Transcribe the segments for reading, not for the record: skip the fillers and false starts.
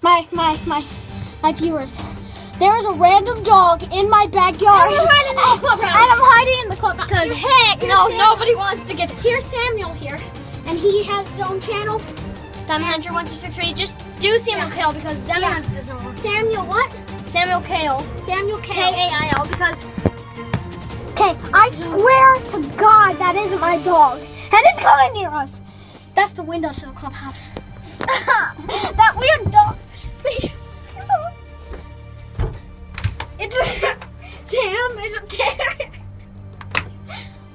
my viewers. There is a random dog in my backyard. And I'm hiding in the clubhouse. And I'm hiding in the clubhouse. Because heck no, nobody wants to get Here's Samuel here, and he has his own channel. Diamond Hunter 1263. Just do Samuel Kale because Diamond Hunter doesn't work. Samuel what? Samuel Kale. Samuel Kale. K-A-I-L because Okay, I swear to God that isn't my dog. And it's coming near us. That's the window to the clubhouse. That weird dog. Wait, it's Sam, is it there?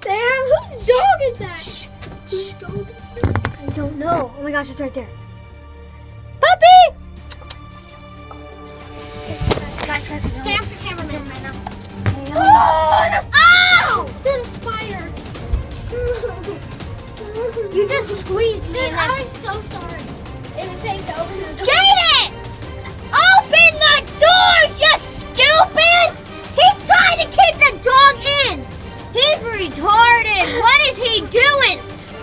Sam, whose dog is that? Whose dog is that? I don't know. Oh my gosh, it's right there. Puppy! Guys, Sam's the cameraman right now. Oh! Ow! There's a spider. You just squeezed me. Dude, I'm so sorry. It was saying to open the door. Jaden! Open the doors, you stupid! He's trying to keep the dog in. He's retarded. What is he doing?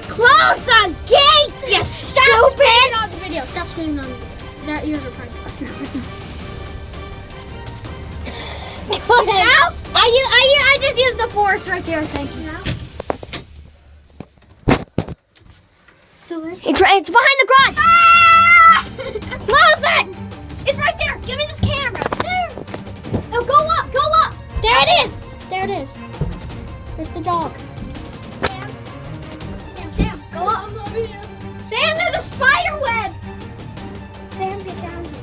Close the gates, you Stop stupid! screaming on the video. Stop screaming on the video. Their ears are probably us now. Now? I just used the force right there, thank you. Still there? It's behind the garage! Ah! Close it! It's right there. Give me the camera. Oh, go up, go up! There it is. There it is. There's the dog. Sam, go up. I'm loving you. Sam, there's a spider web. Sam, get down here.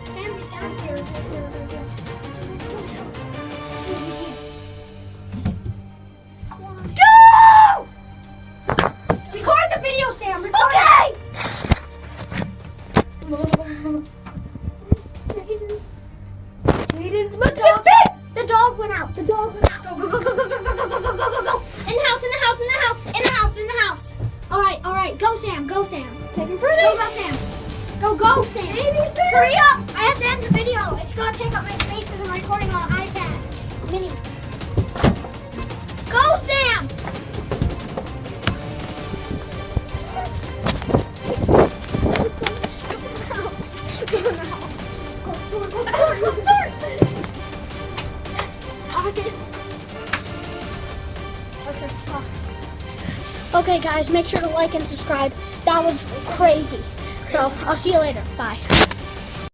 Sam, get down here. Go! Record the video, Sam. Record Okay! The dog went out. The dog went out. Go, go, go, go, go, go, go, go, go, go, go. In the house, in the house, in the house. In the house, in the house. All right. Go, Sam. Go, Sam. Taking pretty. Go, Sam. Go, Sam. Hurry up. I have to end the video. It's going to take up my space because I'm recording on iPad mini. Go, Sam. Go in the house. Okay, guys, make sure to like and subscribe. That was crazy. So, I'll see you later. Bye.